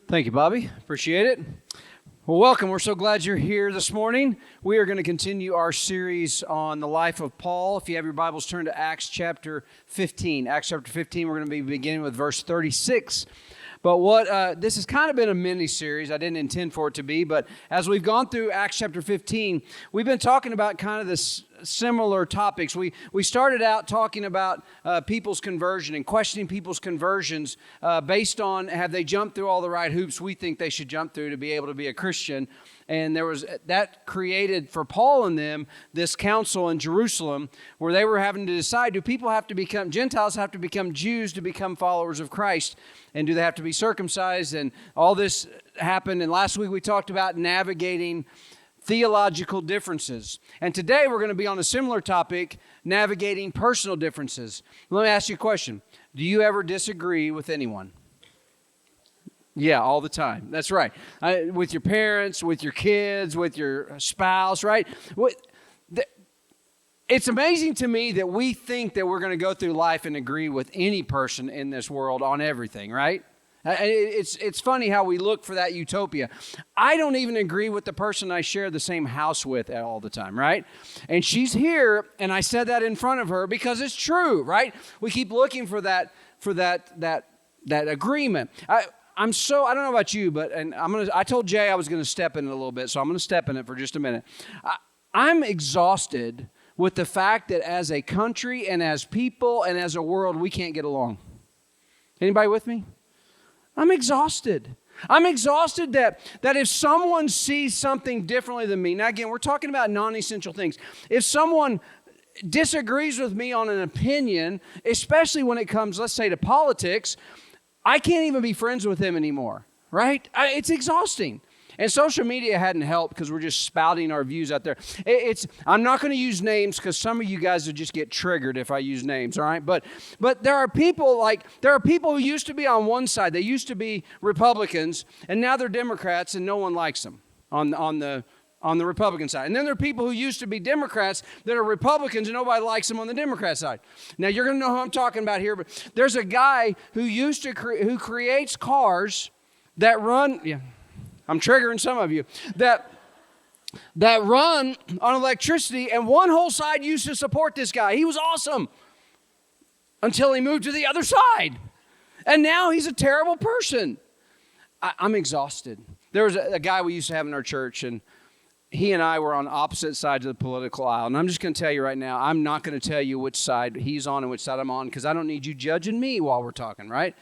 Thank you, Bobby. Appreciate it. Well, welcome. We're so glad you're here this morning. We are going to continue our series on the life of Paul. If you have your Bibles, turn to Acts chapter 15. Acts chapter 15, we're going to be beginning with verse 36. But this has kind of been a mini-series. I didn't intend for it to be, but as we've gone through Acts chapter 15, we've been talking about kind of this similar topics. We started out talking about people's conversion and questioning people's conversions based on have they jumped through all the right hoops we think they should jump through to be able to be a Christian. And that created for Paul and them this council in Jerusalem where they were having to decide, do people have to become, Gentiles have to become Jews to become followers of Christ? And do they have to be circumcised? And all this happened. And last week we talked about navigating theological differences. And today we're going to be on a similar topic, navigating personal differences. Let me ask you a question. Do you ever disagree with anyone? Yeah, all the time. That's right. With your parents, with your kids, with your spouse, right? It's amazing to me that we think that we're going to go through life and agree with any person in this world on everything, right? It's funny how we look for that utopia. I don't even agree with the person I share the same house with all the time, right? And she's here, and I said that in front of her because it's true, right? We keep looking for that agreement. I don't know about you, but I told Jay I was going to step in it a little bit, so I'm going to step in it for just a minute. I'm exhausted with the fact that as a country and as people and as a world, we can't get along. Anybody with me? I'm exhausted. I'm exhausted that if someone sees something differently than me, now again, we're talking about non-essential things. If someone disagrees with me on an opinion, especially when it comes, let's say, to politics, I can't even be friends with them anymore, right? It's exhausting. And social media hadn't helped because we're just spouting our views out there. I'm not going to use names because some of you guys would just get triggered if I use names, all right? But there are people who used to be on one side. They used to be Republicans, and now they're Democrats, and no one likes them on the Republican side. And then there are people who used to be Democrats that are Republicans and nobody likes them on the Democrat side. Now, you're going to know who I'm talking about here, but there's a guy who creates cars that run, yeah, I'm triggering some of you, that run on electricity, and one whole side used to support this guy. He was awesome until he moved to the other side. And now he's a terrible person. I'm exhausted. There was a guy we used to have in our church, and he and I were on opposite sides of the political aisle. And I'm just going to tell you right now, I'm not going to tell you which side he's on and which side I'm on because I don't need you judging me while we're talking, right?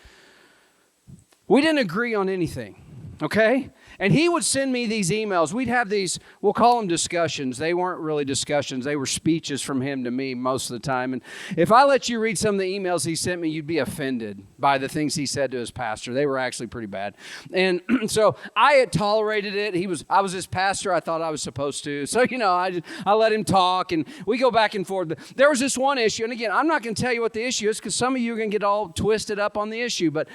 We didn't agree on anything, okay? And he would send me these emails. We'd have these, we'll call them discussions. They weren't really discussions. They were speeches from him to me most of the time. And if I let you read some of the emails he sent me, you'd be offended by the things he said to his pastor. They were actually pretty bad. And so I had tolerated it. I was his pastor. I thought I was supposed to. So, I let him talk, and we go back and forth. But there was this one issue. And again, I'm not going to tell you what the issue is because some of you are going to get all twisted up on the issue. But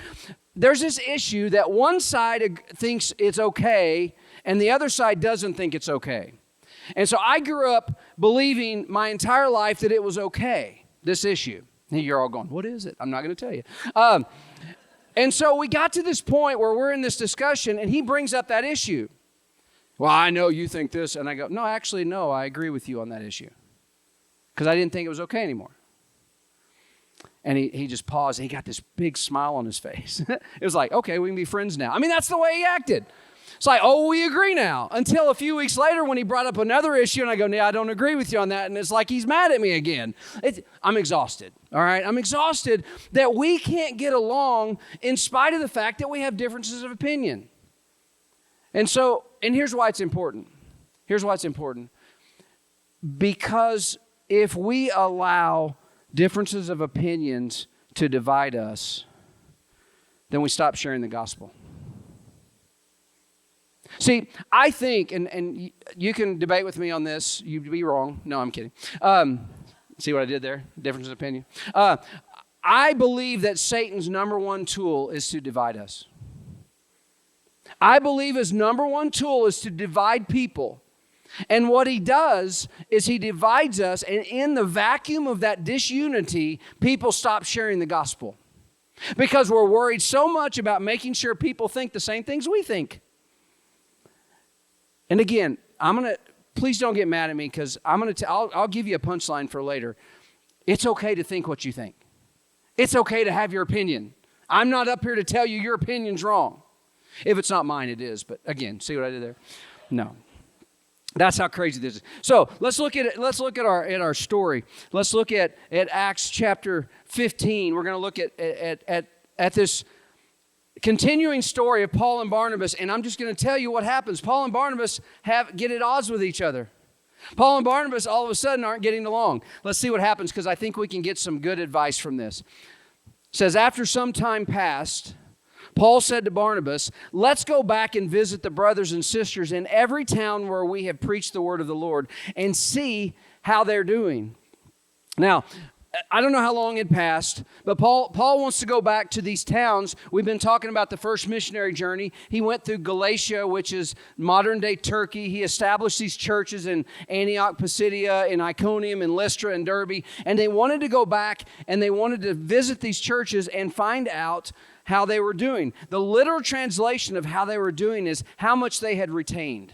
there's this issue that one side thinks it's okay and the other side doesn't think it's okay. And so I grew up believing my entire life that it was okay, this issue. And you're all going, what is it? I'm not going to tell you. And so we got to this point where we're in this discussion and he brings up that issue. Well, I know you think this. And I go, no, actually, no, I agree with you on that issue. Because I didn't think it was okay anymore. And he just paused, and he got this big smile on his face. It was like, okay, we can be friends now. I mean, that's the way he acted. It's like, oh, we agree now. Until a few weeks later when he brought up another issue, and I go, yeah, I don't agree with you on that. And it's like he's mad at me again. I'm exhausted, all right? I'm exhausted that we can't get along in spite of the fact that we have differences of opinion. And here's why it's important. Here's why it's important. Because if we allow differences of opinions to divide us, then we stop sharing the gospel. See, I think, and you can debate with me on this, you'd be wrong. No, I'm kidding. See what I did there? Difference of opinion. I believe that Satan's number one tool is to divide us. I believe his number one tool is to divide people. And what he does is he divides us, and in the vacuum of that disunity, people stop sharing the gospel. because we're worried so much about making sure people think the same things we think. And again, please don't get mad at me, because I'll give you a punchline for later. It's okay to think what you think. It's okay to have your opinion. I'm not up here to tell you your opinion's wrong. If it's not mine, it is. But again, see what I did there? No. That's how crazy this is. So let's look at it. Let's look at our story. Let's look at Acts chapter 15. We're going to look at this continuing story of Paul and Barnabas, and I'm just going to tell you what happens. Paul and Barnabas get at odds with each other. Paul and Barnabas all of a sudden aren't getting along. Let's see what happens, because I think we can get some good advice from this. It says, after some time passed, Paul said to Barnabas, let's go back and visit the brothers and sisters in every town where we have preached the word of the Lord and see how they're doing. Now, I don't know how long had passed, but Paul wants to go back to these towns. We've been talking about the first missionary journey. He went through Galatia, which is modern-day Turkey. He established these churches in Antioch, Pisidia, in Iconium, in Lystra, and Derbe. And they wanted to go back, and they wanted to visit these churches and find out how they were doing. The literal translation of how they were doing is how much they had retained.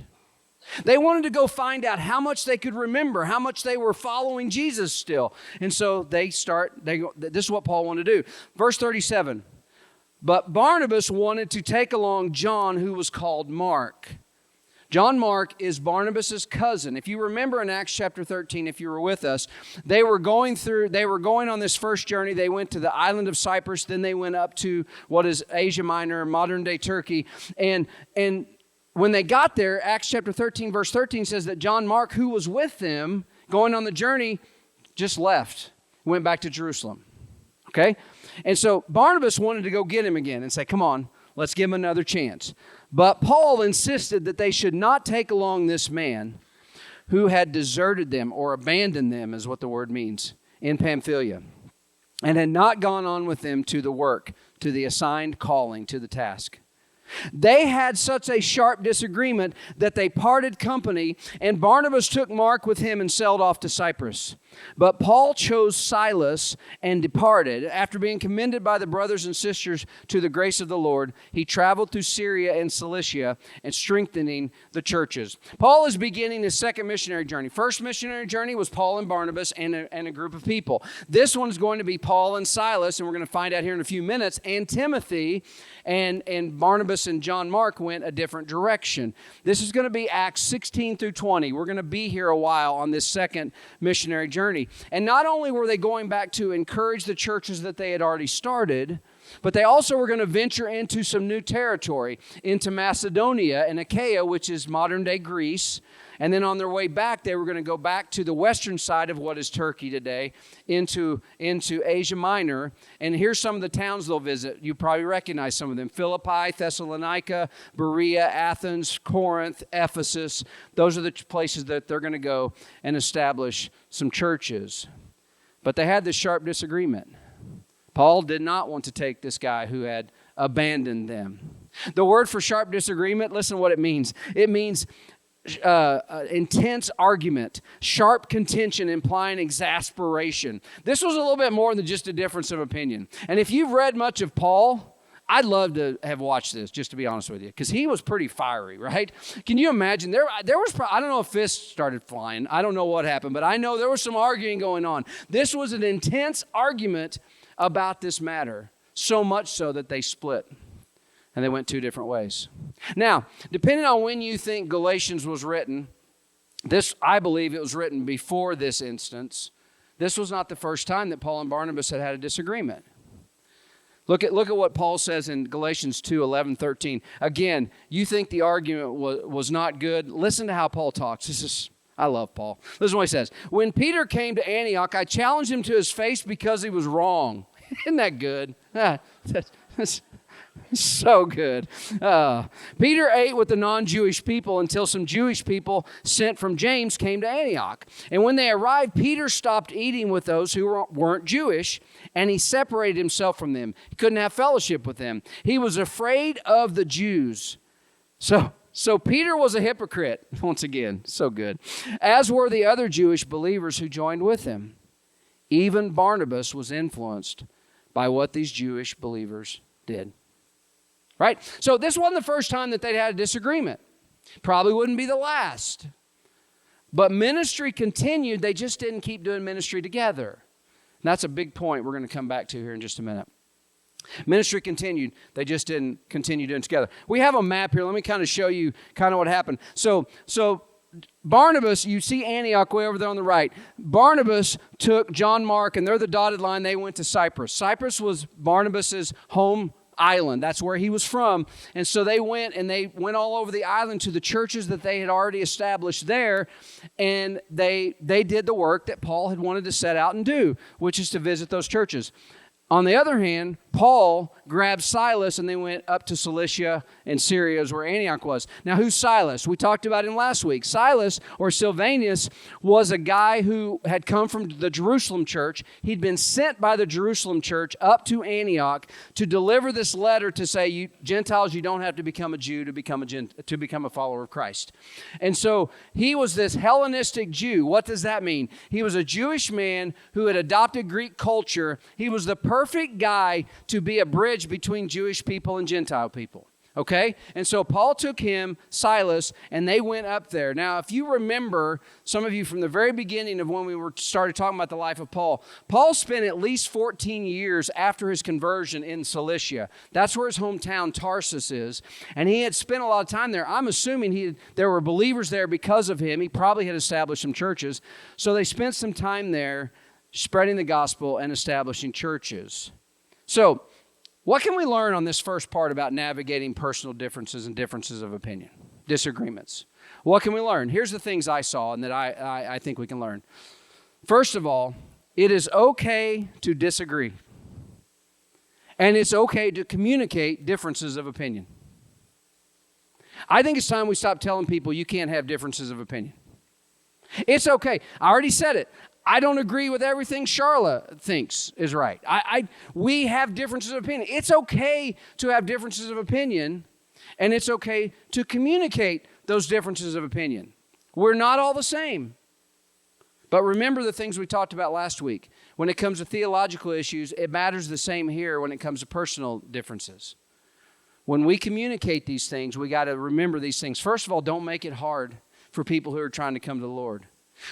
They wanted to go find out how much they could remember, how much they were following Jesus still. And so this is what Paul wanted to do. Verse 37, but Barnabas wanted to take along John, who was called Mark. John Mark is Barnabas' cousin. If you remember in Acts chapter 13, if you were with us, they were going on this first journey. They went to the island of Cyprus, then they went up to what is Asia Minor, modern-day Turkey. And when they got there, Acts chapter 13, verse 13 says that John Mark, who was with them going on the journey, just left, went back to Jerusalem. Okay? And so Barnabas wanted to go get him again and say, come on, let's give him another chance. But Paul insisted that they should not take along this man who had deserted them or abandoned them, is what the word means, in Pamphylia, and had not gone on with them to the work, to the assigned calling, to the task. They had such a sharp disagreement that they parted company, and Barnabas took Mark with him and sailed off to Cyprus. But Paul chose Silas and departed. After being commended by the brothers and sisters to the grace of the Lord, he traveled through Syria and Cilicia and strengthening the churches. Paul is beginning his second missionary journey. First missionary journey was Paul and Barnabas and a group of people. This one's going to be Paul and Silas, and we're going to find out here in a few minutes, and Timothy, and Barnabas and John Mark went a different direction. This is going to be Acts 16 through 20. We're going to be here a while on this second missionary journey. And not only were they going back to encourage the churches that they had already started, but they also were going to venture into some new territory, into Macedonia and Achaia, which is modern-day Greece. And then on their way back, they were going to go back to the western side of what is Turkey today, into Asia Minor. And here's some of the towns they'll visit. You probably recognize some of them. Philippi, Thessalonica, Berea, Athens, Corinth, Ephesus. Those are the places that they're going to go and establish some churches. But they had this sharp disagreement. Paul did not want to take this guy who had abandoned them. The word for sharp disagreement, listen to what it means. It means intense argument, sharp contention implying exasperation. This was a little bit more than just a difference of opinion. And if you've read much of Paul, I'd love to have watched this, just to be honest with you, because he was pretty fiery, right? Can you imagine? There was, I don't know if fists started flying. I don't know what happened, but I know there was some arguing going on. This was an intense argument about this matter, so much so that they split. And they went two different ways. Now, depending on when you think Galatians was written, I believe it was written before this instance. This was not the first time that Paul and Barnabas had a disagreement. Look at what Paul says in Galatians 2, 11, 13. Again, you think the argument was not good. Listen to how Paul talks. I love Paul. Listen to what he says. When Peter came to Antioch, I challenged him to his face because he was wrong. Isn't that good? That's so good. Peter ate with the non-Jewish people until some Jewish people sent from James came to Antioch. And when they arrived, Peter stopped eating with those who weren't Jewish, and he separated himself from them. He couldn't have fellowship with them. He was afraid of the Jews. So Peter was a hypocrite, once again, so good, as were the other Jewish believers who joined with him. Even Barnabas was influenced by what these Jewish believers did. Right? So this wasn't the first time that they'd had a disagreement. Probably wouldn't be the last. But ministry continued. They just didn't keep doing ministry together. And that's a big point we're going to come back to here in just a minute. Ministry continued. They just didn't continue doing it together. We have a map here. Let me kind of show you kind of what happened. So Barnabas, you see Antioch way over there on the right. Barnabas took John Mark, and they're the dotted line. They went to Cyprus. Cyprus was Barnabas's home island. That's where he was from. And so they went all over the island to the churches that they had already established there. And they did the work that Paul had wanted to set out and do, which is to visit those churches. On the other hand, Paul grabbed Silas and they went up to Cilicia and Syria, is where Antioch was. Now, who's Silas? We talked about him last week. Silas, or Silvanus, was a guy who had come from the Jerusalem church. He'd been sent by the Jerusalem church up to Antioch to deliver this letter to say, you Gentiles, you don't have to become a Jew to become a follower of Christ. And so he was this Hellenistic Jew. What does that mean? He was a Jewish man who had adopted Greek culture. He was the perfect guy to be a bridge between Jewish people and Gentile people. Okay? And so Paul took him, Silas, and they went up there. Now, if you remember, some of you from the very beginning of when we started talking about the life of Paul, Paul spent at least 14 years after his conversion in Cilicia. That's where his hometown Tarsus is. And he had spent a lot of time there. I'm assuming there were believers there because of him. He probably had established some churches. So they spent some time there spreading the gospel and establishing churches. So, what can we learn on this first part about navigating personal differences and differences of opinion, disagreements? What can we learn? Here's the things I saw and that I think we can learn. First of all, it is okay to disagree. And it's okay to communicate differences of opinion. I think it's time we stop telling people you can't have differences of opinion. It's okay. I already said it. I don't agree with everything Charla thinks is right. We have differences of opinion. It's okay to have differences of opinion, and it's okay to communicate those differences of opinion. We're not all the same. But remember the things we talked about last week. When it comes to theological issues, it matters the same here when it comes to personal differences. When we communicate these things, we got to remember these things. First of all, don't make it hard for people who are trying to come to the Lord.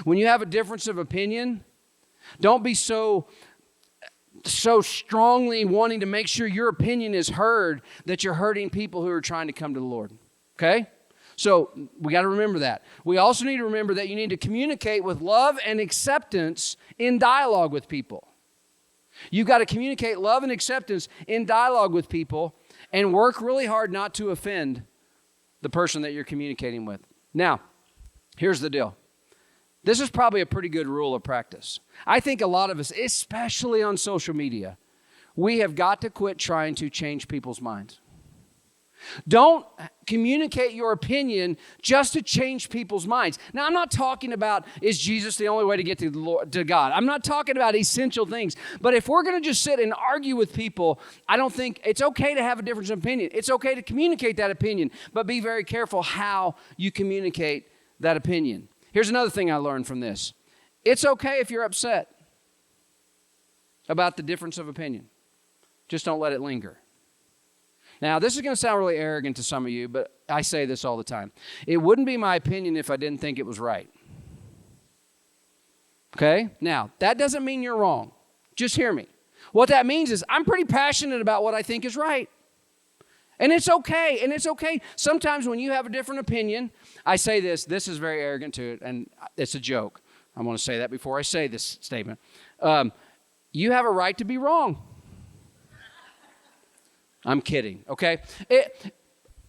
When you have a difference of opinion, don't be so strongly wanting to make sure your opinion is heard that you're hurting people who are trying to come to the Lord. Okay? So we got to remember that. We also need to remember that you need to communicate with love and acceptance in dialogue with people. You've got to communicate love and acceptance in dialogue with people and work really hard not to offend the person that you're communicating with. Now, here's the deal. This is probably a pretty good rule of practice. I think a lot of us, especially on social media, we have got to quit trying to change people's minds. Don't communicate your opinion just to change people's minds. Now, I'm not talking about, is Jesus the only way to get to God? I'm not talking about essential things. But if we're going to just sit and argue with people, I don't think it's okay to have a difference of opinion. It's okay to communicate that opinion, but be very careful how you communicate that opinion. Here's another thing I learned from this. It's okay if you're upset about the difference of opinion. Just don't let it linger. Now, this is going to sound really arrogant to some of you, but I say this all the time. It wouldn't be my opinion if I didn't think it was right. Okay? Now, that doesn't mean you're wrong. Just hear me. What that means is I'm pretty passionate about what I think is right. And it's okay. And it's okay. Sometimes when you have a different opinion, I say this is very arrogant to it, and it's a joke. I want to say that before I say this statement. You have a right to be wrong. I'm kidding, okay?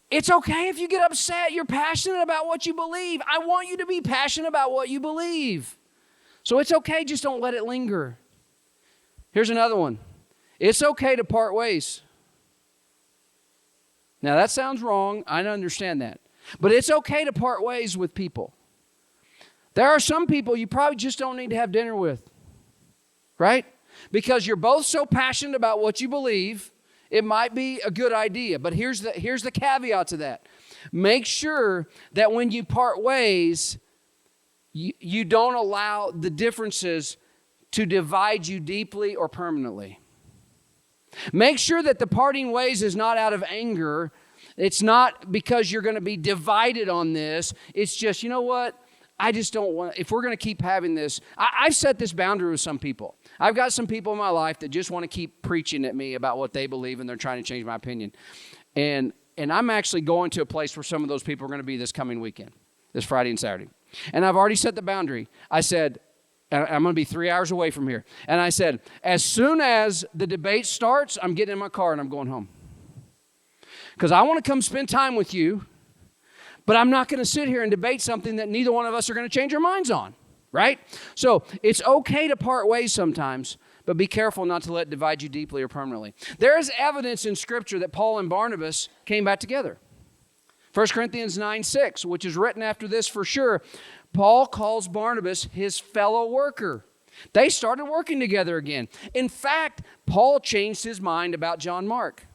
It's okay if you get upset. You're passionate about what you believe. I want you to be passionate about what you believe. So it's okay, just don't let it linger. Here's another one. It's okay to part ways. Now, that sounds wrong. I understand that. But it's okay to part ways with people. There are some people you probably just don't need to have dinner with, right? Because you're both so passionate about what you believe, it might be a good idea. But here's the caveat to that. Make sure that when you part ways, you don't allow the differences to divide you deeply or permanently. Make sure that the parting ways is not out of anger. It's not because you're going to be divided on this. It's just, you know what? I just don't want, if we're going to keep having this, I've set this boundary with some people. I've got some people in my life that just want to keep preaching at me about what they believe, and they're trying to change my opinion. And I'm actually going to a place where some of those people are going to be this coming weekend, this Friday and Saturday. And I've already set the boundary. I said, I'm going to be 3 hours away from here. And I said, as soon as the debate starts, I'm getting in my car and I'm going home. Because I want to come spend time with you, but I'm not going to sit here and debate something that neither one of us are going to change our minds on, right? So it's okay to part ways sometimes, but be careful not to let it divide you deeply or permanently. There is evidence in Scripture that Paul and Barnabas came back together. 1 Corinthians 9:6, which is written after this for sure, Paul calls Barnabas his fellow worker. They started working together again. In fact, Paul changed his mind about John Mark.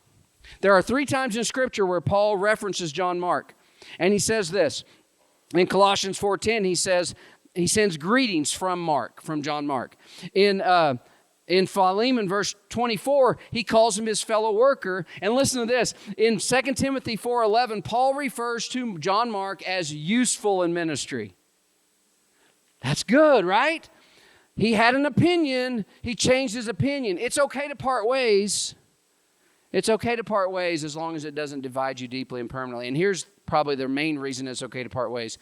There are 3 times in Scripture where Paul references John Mark. And he says this. In Colossians 4:10, he says, he sends greetings from John Mark. In Philemon, verse 24, he calls him his fellow worker. And listen to this. In 2 Timothy 4:11, Paul refers to John Mark as useful in ministry. That's good, right? He had an opinion. He changed his opinion. It's okay to part ways. It's okay to part ways as long as it doesn't divide you deeply and permanently. And here's probably the main reason it's okay to part ways.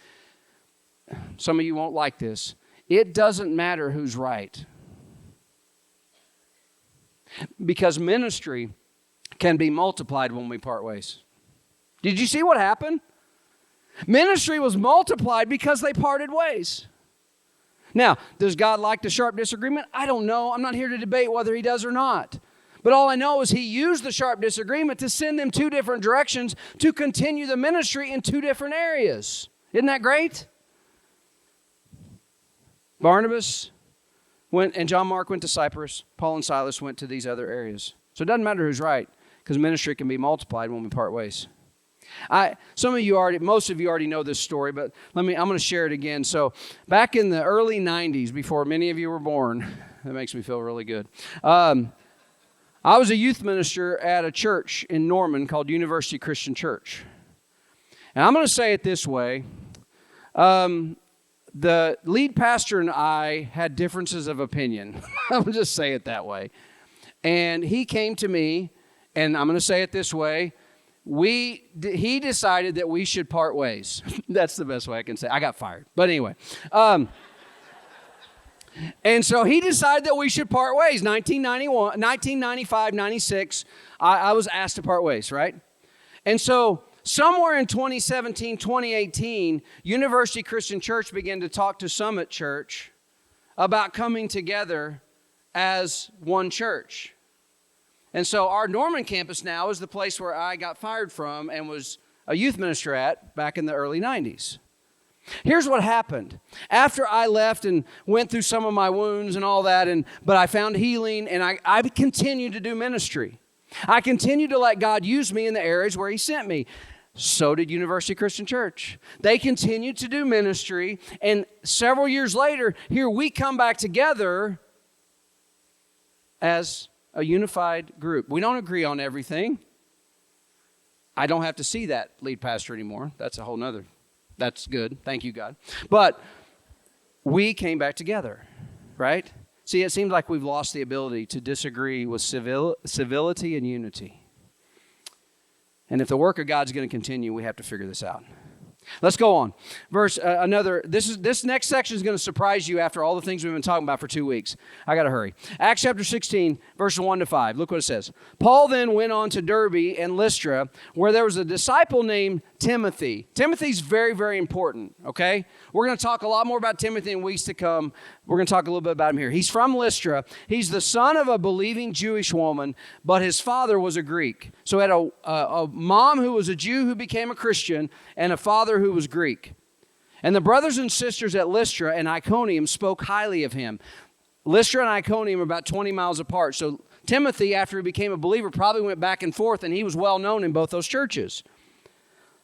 Some of you won't like this. It doesn't matter who's right. Because ministry can be multiplied when we part ways. Did you see what happened? Ministry was multiplied because they parted ways. Now, does God like the sharp disagreement? I don't know. I'm not here to debate whether he does or not. But all I know is he used the sharp disagreement to send them 2 different directions to continue the ministry in 2 different areas. Isn't that great? Barnabas went, and John Mark went to Cyprus. Paul and Silas went to these other areas. So it doesn't matter who's right, because ministry can be multiplied when we part ways. Most of you already know this story, but I'm going to share it again. So back in the early 90s, before many of you were born, that makes me feel really good. I was a youth minister at a church in Norman called University Christian Church. And I'm going to say it this way. The lead pastor and I had differences of opinion. I'm going to just say it that way. And he came to me, and I'm going to say it this way. He decided that we should part ways. That's the best way I can say it. I got fired. But anyway. And so he decided that we should part ways. 1995, 96, I was asked to part ways, right? And so somewhere in 2017, 2018, University Christian Church began to talk to Summit Church about coming together as one church. And so our Norman campus now is the place where I got fired from and was a youth minister at back in the early 90s. Here's what happened. After I left and went through some of my wounds and all that, but I found healing, and I continued to do ministry. I continued to let God use me in the areas where he sent me. So did University Christian Church. They continued to do ministry, and several years later, here we come back together as a unified group. We don't agree on everything. I don't have to see that lead pastor anymore. That's a whole nother. That's good. Thank you, God. But we came back together, right? See, it seems like we've lost the ability to disagree with civility and unity. And if the work of God's going to continue, we have to figure this out. Let's go on. This next section is going to surprise you after all the things we've been talking about for 2 weeks. I got to hurry. Acts chapter 16, verses 1-5. Look what it says. Paul then went on to Derbe and Lystra, where there was a disciple named Timothy. Timothy's very, very important, okay? We're going to talk a lot more about Timothy in weeks to come. We're going to talk a little bit about him here. He's from Lystra. He's the son of a believing Jewish woman, but his father was a Greek. So he had a mom who was a Jew who became a Christian, and a father who was Greek. And the brothers and sisters at Lystra and Iconium spoke highly of him. Lystra and Iconium are about 20 miles apart. So Timothy, after he became a believer, probably went back and forth, and he was well known in both those churches.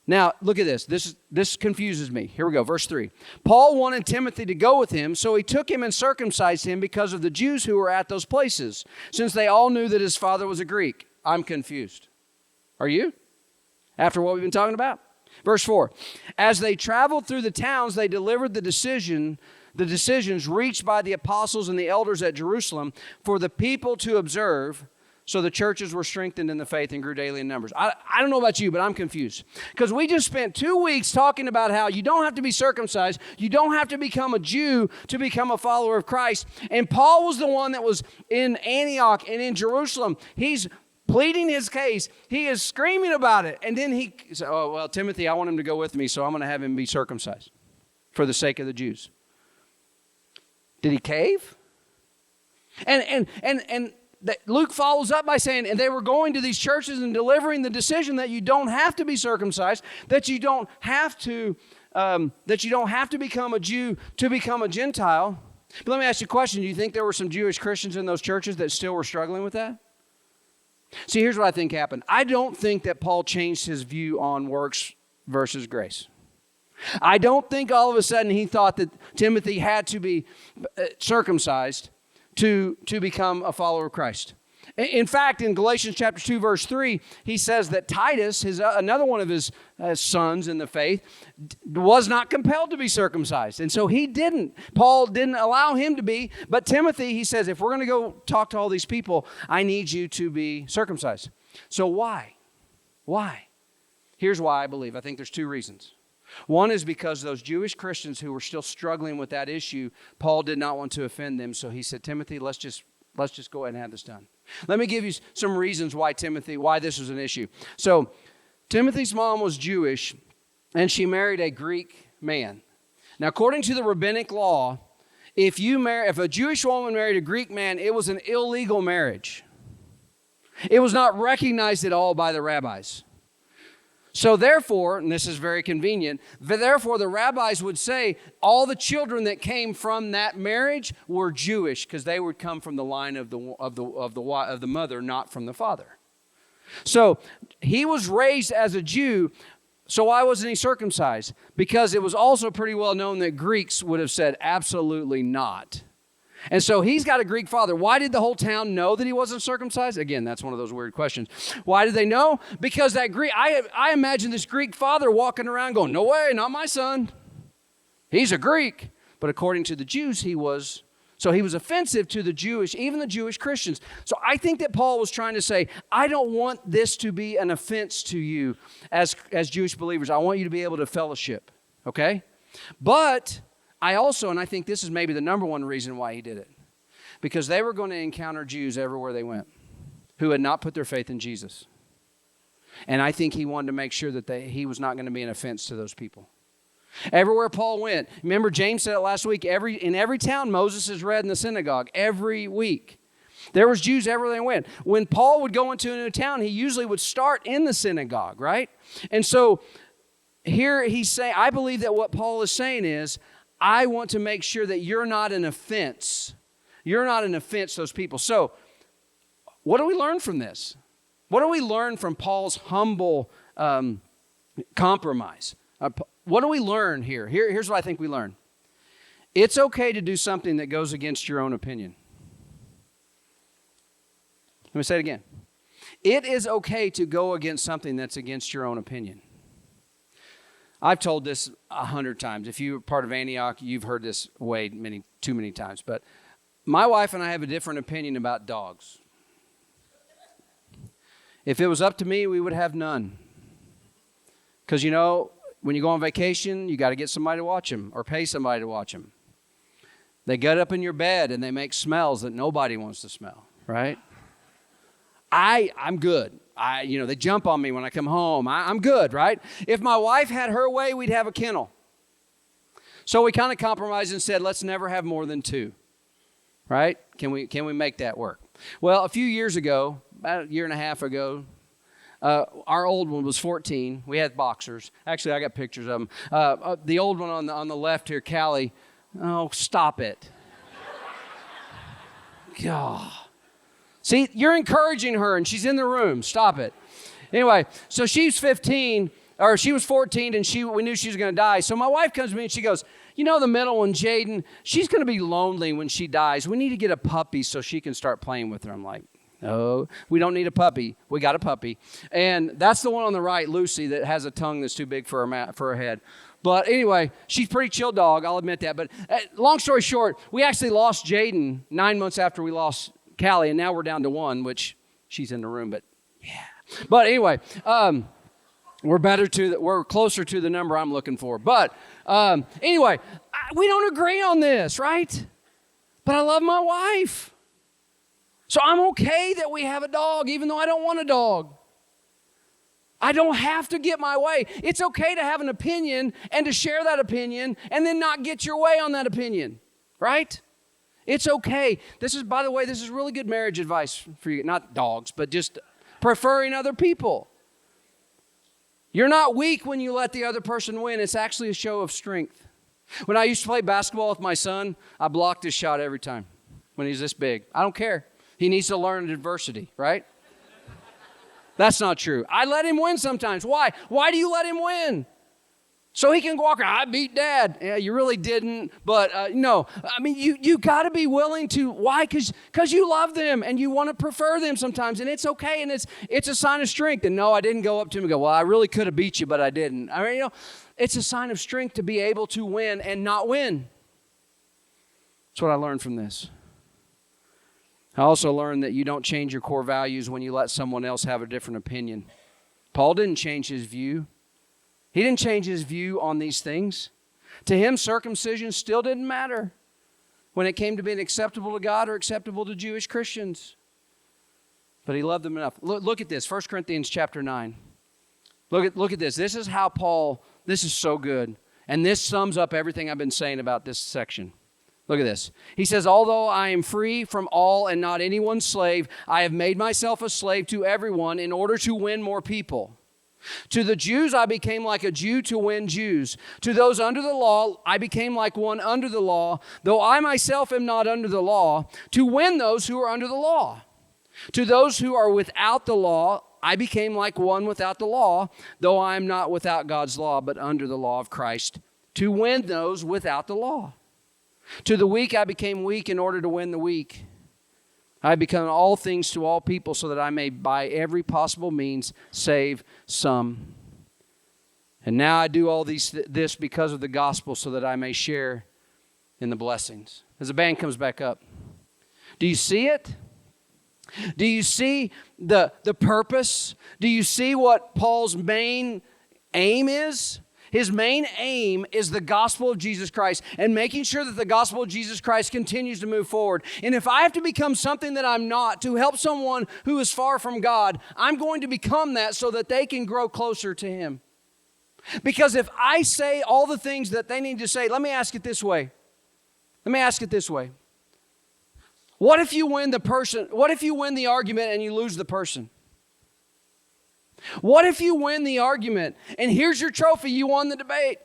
Now, look at this. This confuses me. Here we go, verse 3. Paul wanted Timothy to go with him, so he took him and circumcised him because of the Jews who were at those places, since they all knew that his father was a Greek. I'm confused. Are you? After what we've been talking about? Verse 4. As they traveled through the towns, they delivered the decisions reached by the apostles and the elders at Jerusalem for the people to observe. So the churches were strengthened in the faith and grew daily in numbers. I don't know about you, but I'm confused. Because we just spent 2 weeks talking about how you don't have to be circumcised. You don't have to become a Jew to become a follower of Christ. And Paul was the one that was in Antioch and in Jerusalem. He's pleading his case. He is screaming about it. And then he said, oh, well, Timothy, I want him to go with me, so I'm going to have him be circumcised for the sake of the Jews. Did he cave? And Luke follows up by saying, and they were going to these churches and delivering the decision that you don't have to be circumcised, that you don't have to become a Jew to become a Gentile. But let me ask you a question. Do you think there were some Jewish Christians in those churches that still were struggling with that? See, here's what I think happened. I don't think that Paul changed his view on works versus grace. I don't think all of a sudden he thought that Timothy had to be circumcised to become a follower of Christ. In fact, in Galatians chapter 2, verse 3, he says that Titus, another one of his sons in the faith, was not compelled to be circumcised. And so he didn't. Paul didn't allow him to be. But Timothy, he says, if we're going to go talk to all these people, I need you to be circumcised. So why? Why? Here's why I believe. I think there's 2 reasons. One is because those Jewish Christians who were still struggling with that issue, Paul did not want to offend them. So he said, Timothy, let's just go ahead and have this done. Let me give you some reasons why this was an issue. So Timothy's mom was Jewish, and she married a Greek man. Now, according to the rabbinic law, if a Jewish woman married a Greek man, it was an illegal marriage. It was not recognized at all by the rabbis. So therefore, and this is very convenient, therefore the rabbis would say all the children that came from that marriage were Jewish because they would come from the line of the mother, not from the father. So he was raised as a Jew, so why wasn't he circumcised? Because it was also pretty well known that Greeks would have said absolutely not. And so he's got a Greek father. Why did the whole town know that he wasn't circumcised? Again, that's one of those weird questions. Why did they know? Because that Greek, I imagine this Greek father walking around going, no way, not my son. He's a Greek. But according to the Jews, he was offensive to even the Jewish Christians. So I think that Paul was trying to say, I don't want this to be an offense to you as Jewish believers. I want you to be able to fellowship, okay? But I think this is maybe the number one reason why he did it, because they were going to encounter Jews everywhere they went who had not put their faith in Jesus. And I think he wanted to make sure that he was not going to be an offense to those people. Everywhere Paul went, remember James said it last week, in every town Moses is read in the synagogue every week. There was Jews everywhere they went. When Paul would go into a new town, he usually would start in the synagogue, right? And so here he's saying, I believe that what Paul is saying is, I want to make sure that you're not an offense. You're not an offense to those people. So what do we learn from this? What do we learn from Paul's humble compromise? What do we learn here? Here's what I think we learn. It's okay to do something that goes against your own opinion. Let me say it again. It is okay to go against something that's against your own opinion. I've told this 100 times. If you're part of Antioch, you've heard this too many times. But my wife and I have a different opinion about dogs. If it was up to me, we would have none. Because, when you go on vacation, you got to get somebody to watch them or pay somebody to watch them. They get up in your bed and they make smells that nobody wants to smell, right? I'm good. They jump on me when I come home. I'm good, right? If my wife had her way, we'd have a kennel. So we kind of compromised and said, let's never have more than 2, right? Can we make that work? Well, a few years ago, about a year and a half ago, our old one was 14. We had boxers. Actually, I got pictures of them. The old one on the left here, Callie. Oh, stop it. God. See, you're encouraging her, and she's in the room. Stop it. Anyway, so she's 15, or she was 14 and we knew she was going to die. So my wife comes to me and she goes, you know, the middle one, Jaden, she's going to be lonely when she dies. We need to get a puppy so she can start playing with her. I'm like, no, we don't need a puppy. We got a puppy. And that's the one on the right, Lucy, that has a tongue that's too big for her head. But anyway, she's a pretty chill dog, I'll admit that. But long story short, we actually lost Jaden 9 months after we lost Callie, and now we're down to one, which she's in the room, but yeah. But anyway, we're closer to the number I'm looking for. But anyway, we don't agree on this, right? But I love my wife. So I'm okay that we have a dog, even though I don't want a dog. I don't have to get my way. It's okay to have an opinion and to share that opinion and then not get your way on that opinion, right? It's okay. By the way, this is really good marriage advice for you. Not dogs, but just preferring other people. You're not weak when you let the other person win. It's actually a show of strength. When I used to play basketball with my son, I blocked his shot every time when he's this big. I don't care. He needs to learn adversity, right? That's not true. I let him win sometimes. Why? Why do you let him win? So he can walk around, I beat Dad. Yeah, you really didn't. But no, I mean, you got to be willing to. Why? Because you love them and you want to prefer them sometimes. And it's okay. And it's a sign of strength. And no, I didn't go up to him and go, well, I really could have beat you, but I didn't. I mean, it's a sign of strength to be able to win and not win. That's what I learned from this. I also learned that you don't change your core values when you let someone else have a different opinion. Paul didn't change his view. He didn't change his view on these things. To him, circumcision still didn't matter when it came to being acceptable to God or acceptable to Jewish Christians. But he loved them enough. Look at this, 1 Corinthians chapter 9. Look at this. This is how Paul, this is so good. And this sums up everything I've been saying about this section. Look at this. He says, although I am free from all and not anyone's slave, I have made myself a slave to everyone in order to win more people. To the Jews, I became like a Jew to win Jews. To those under the law, I became like one under the law, though I myself am not under the law, to win those who are under the law. To those who are without the law, I became like one without the law, though I am not without God's law, but under the law of Christ, to win those without the law. To the weak, I became weak in order to win the weak. I become all things to all people so that I may by every possible means save some. And now I do all this because of the gospel so that I may share in the blessings. As the band comes back up, do you see it? Do you see the purpose? Do you see what Paul's main aim is? His main aim is the gospel of Jesus Christ and making sure that the gospel of Jesus Christ continues to move forward. And if I have to become something that I'm not to help someone who is far from God, I'm going to become that so that they can grow closer to Him. Because if I say all the things that they need to say, let me ask it this way. What if you win the argument and you lose the person? What if you win the argument and here's your trophy, you won the debate,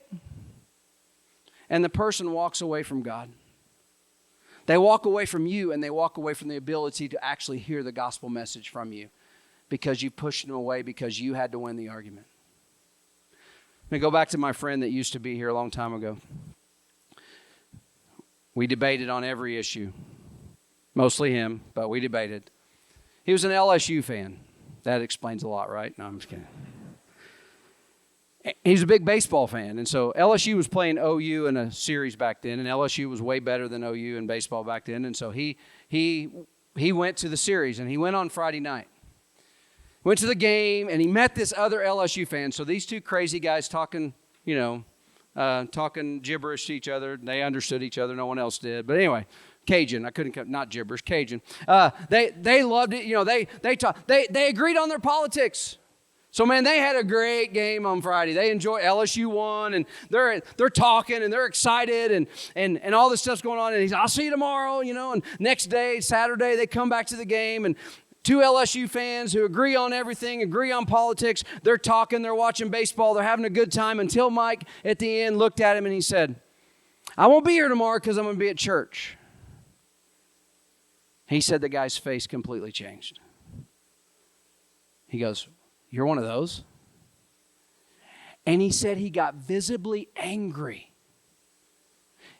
and the person walks away from God? They walk away from you and they walk away from the ability to actually hear the gospel message from you because you pushed them away because you had to win the argument. Let me go back to my friend that used to be here a long time ago. We debated on every issue, mostly him, but we debated. He was an LSU fan. That explains a lot, right? No, I'm just kidding. He's a big baseball fan, and so LSU was playing OU in a series back then, and LSU was way better than OU in baseball back then, and so he went to the series, and he went on Friday night. Went to the game, and he met this other LSU fan. So these two crazy guys talking gibberish to each other. They understood each other. No one else did. But anyway, Cajun. Not gibberish, Cajun. They loved it. They agreed on their politics. So man, they had a great game on Friday. They enjoyed. LSU won, and they're talking and they're excited and all this stuff's going on. And he's, I'll see you tomorrow, And next day, Saturday, they come back to the game, and two LSU fans who agree on everything, agree on politics. They're talking. They're watching baseball. They're having a good time until Mike at the end looked at him and he said, "I won't be here tomorrow because I'm going to be at church." He said the guy's face completely changed. He goes, "You're one of those?" And he said he got visibly angry.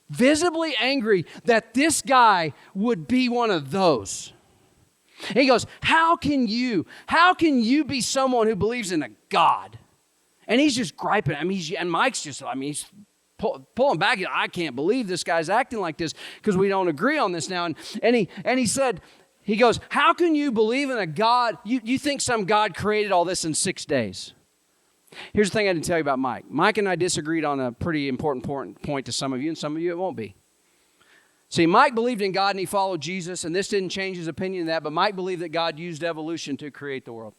Visibly angry that this guy would be one of those. And he goes, how can you be someone who believes in a God? And he's just griping. And Mike's just, he's pulling back. I can't believe this guy's acting like this because we don't agree on this now. And he said, he goes, how can you believe in a God? You think some God created all this in 6 days? Here's the thing I didn't tell you about Mike. Mike and I disagreed on a pretty important point to some of you, and some of you it won't be. See, Mike believed in God and he followed Jesus, and this didn't change his opinion of that, but Mike believed that God used evolution to create the world.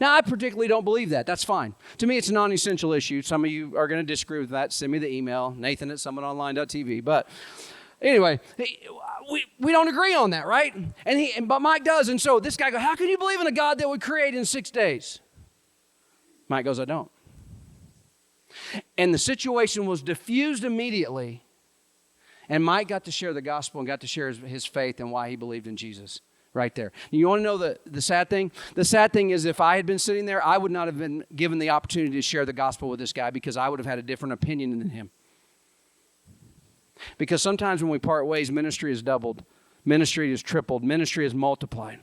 Now, I particularly don't believe that. That's fine. To me, it's a non-essential issue. Some of you are going to disagree with that. Send me the email, nathan@summitonline.tv. But anyway, we don't agree on that, right? But Mike does, and so this guy goes, how can you believe in a God that would create in 6 days? Mike goes, I don't. And the situation was diffused immediately, and Mike got to share the gospel and got to share his faith and why he believed in Jesus right there. You want to know the sad thing? The sad thing is if I had been sitting there, I would not have been given the opportunity to share the gospel with this guy because I would have had a different opinion than him. Because sometimes when we part ways, ministry is doubled, ministry is tripled, ministry is multiplied.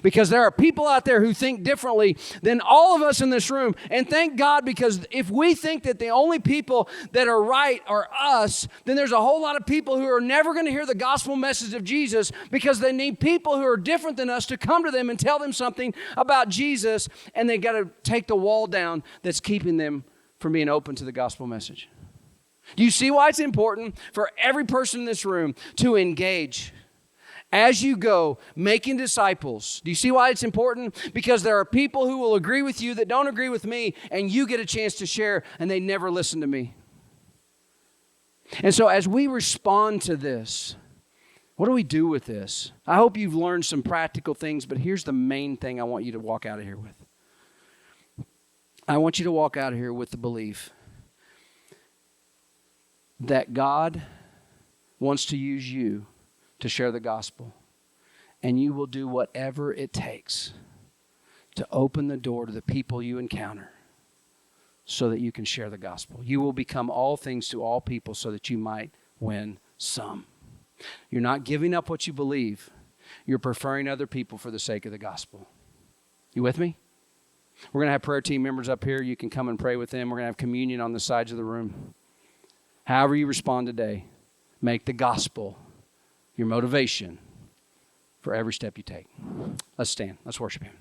Because there are people out there who think differently than all of us in this room. And thank God, because if we think that the only people that are right are us, then there's a whole lot of people who are never going to hear the gospel message of Jesus because they need people who are different than us to come to them and tell them something about Jesus, and they got to take the wall down that's keeping them from being open to the gospel message. Do you see why it's important for every person in this room to engage as you go, making disciples? Do you see why it's important? Because there are people who will agree with you that don't agree with me, and you get a chance to share, and they never listen to me. And so as we respond to this, what do we do with this? I hope you've learned some practical things, but here's the main thing I want you to walk out of here with. I want you to walk out of here with the belief that God wants to use you to share the gospel, and you will do whatever it takes to open the door to the people you encounter so that you can share the gospel. You will become all things to all people so that you might win some. You're not giving up what you believe. You're preferring other people for the sake of the gospel. You with me? We're going to have prayer team members up here. You can come and pray with them. We're going to have communion on the sides of the room. However you respond today, make the gospel your motivation for every step you take. Let's stand. Let's worship Him.